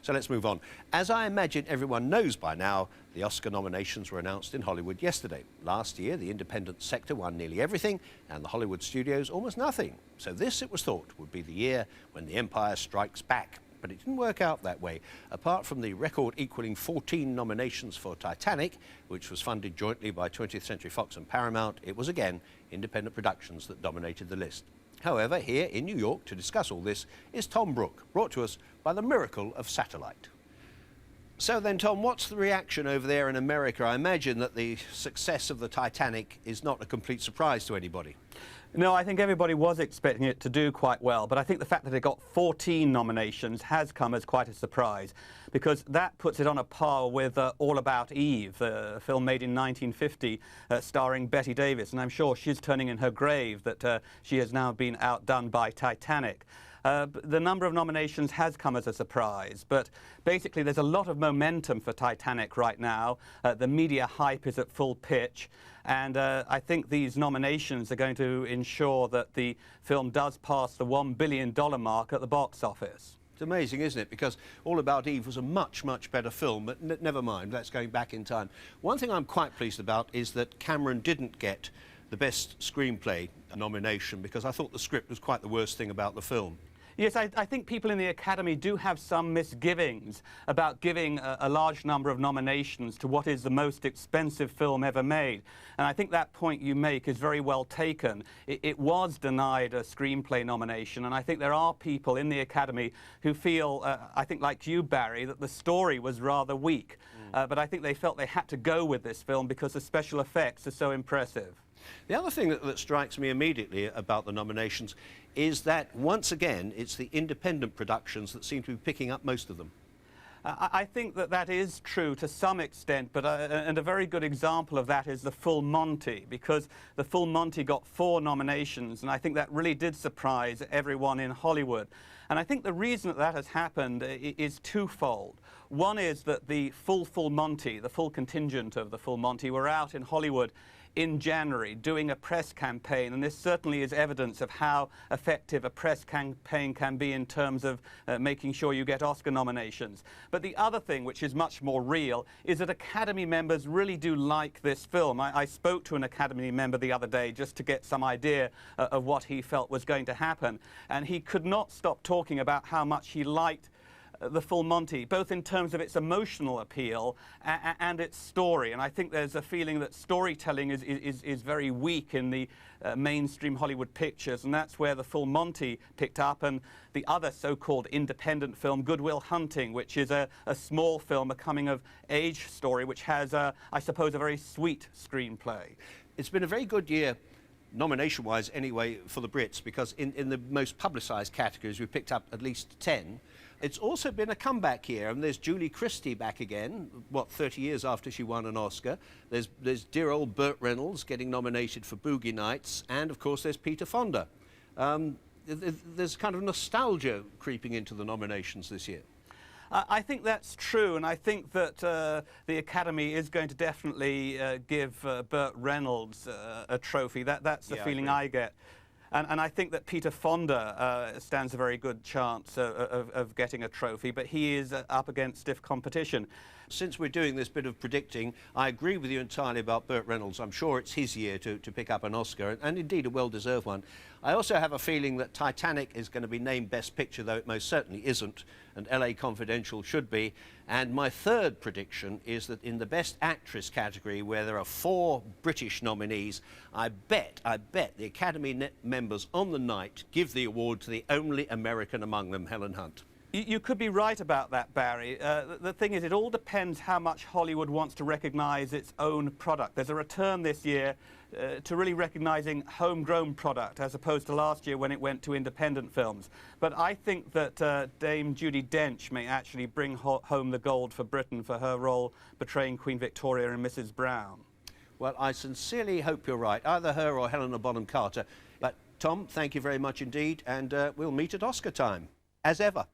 So let's move on. As I imagine everyone knows by now, the Oscar nominations were announced in Hollywood yesterday. Last year, the independent sector won nearly everything, and the Hollywood studios almost nothing. So this, it was thought, would be the year when the empire strikes back. But it didn't work out that way. Apart from the record equaling 14 nominations for Titanic, which was funded jointly by 20th Century Fox and Paramount, it was again independent productions that dominated the list. However, here in New York to discuss all this is Tom Brook, brought to us by the miracle of satellite. So then, Tom, what's the reaction over there in America? I imagine that the success of the Titanic is not a complete surprise to anybody. No, I think everybody was expecting it to do quite well, but I think the fact that it got 14 nominations has come as quite a surprise, because that puts it on a par with All About Eve, a film made in 1950 starring Bette Davis, and I'm sure she's turning in her grave that she has now been outdone by Titanic. The number of nominations has come as a surprise, but basically there's a lot of momentum for Titanic right now. The media hype is at full pitch, and I think these nominations are going to ensure that the film does pass the $1 billion mark at the box office. It's amazing, isn't it? Because All About Eve was a much, much better film, but never mind, that's going back in time. One thing I'm quite pleased about is that Cameron didn't get the Best Screenplay nomination, because I thought the script was quite the worst thing about the film. Yes, I think people in the Academy do have some misgivings about giving a large number of nominations to what is the most expensive film ever made. And I think that point you make is very well taken. It was denied a screenplay nomination, and I think there are people in the Academy who feel, I think like you, Barry, that the story was rather weak. But I think they felt they had to go with this film because the special effects are so impressive. The other thing that strikes me immediately about the nominations is that, once again, it's the independent productions that seem to be picking up most of them. I think that that is true to some extent, but and a very good example of that is The Full Monty, because The Full Monty got 4 nominations, and I think that really did surprise everyone in Hollywood. And I think the reason that that has happened is twofold. One is that the Full Monty, the full contingent of The Full Monty, were out in Hollywood in January doing a press campaign, and this certainly is evidence of how effective a press campaign can be in terms of making sure you get Oscar nominations. But the other thing, which is much more real, is that Academy members really do like this film. I spoke to an Academy member the other day just to get some idea of what he felt was going to happen, and he could not stop talking about how much he liked The Full Monty, both in terms of its emotional appeal and its story. And I think there's a feeling that storytelling is very weak in the mainstream Hollywood pictures, and that's where The Full Monty picked up. And the other so-called independent film, Good Will Hunting, which is a small film, a coming-of-age story, which has, I suppose, a very sweet screenplay. It's been a very good year, nomination-wise anyway, for the Brits, because in the most publicised categories we picked up at least 10. It's also been a comeback year, and there's Julie Christie back again, 30 years after she won an Oscar. There's dear old Burt Reynolds getting nominated for Boogie Nights, and of course there's Peter Fonda. There's kind of nostalgia creeping into the nominations this year. I think that's true, and I think that the Academy is going to definitely give Burt Reynolds a trophy. That's the feeling I get. And I think that Peter Fonda stands a very good chance of getting a trophy, but he is up against stiff competition. Since we're doing this bit of predicting, I agree with you entirely about Burt Reynolds. I'm sure it's his year to pick up an Oscar, and indeed a well-deserved one. I also have a feeling that Titanic is going to be named Best Picture, though it most certainly isn't, and LA Confidential should be. And my third prediction is that in the Best Actress category, where there are 4 British nominees, I bet the Academy members on the night give the award to the only American among them, Helen Hunt. You could be right about that, Barry. The thing is, it all depends how much Hollywood wants to recognise its own product. There's a return this year to really recognising homegrown product, as opposed to last year when it went to independent films. But I think that Dame Judi Dench may actually bring home the gold for Britain for her role portraying Queen Victoria in Mrs. Brown. Well, I sincerely hope you're right, either her or Helena Bonham Carter. But Tom, thank you very much indeed, and we'll meet at Oscar time, as ever.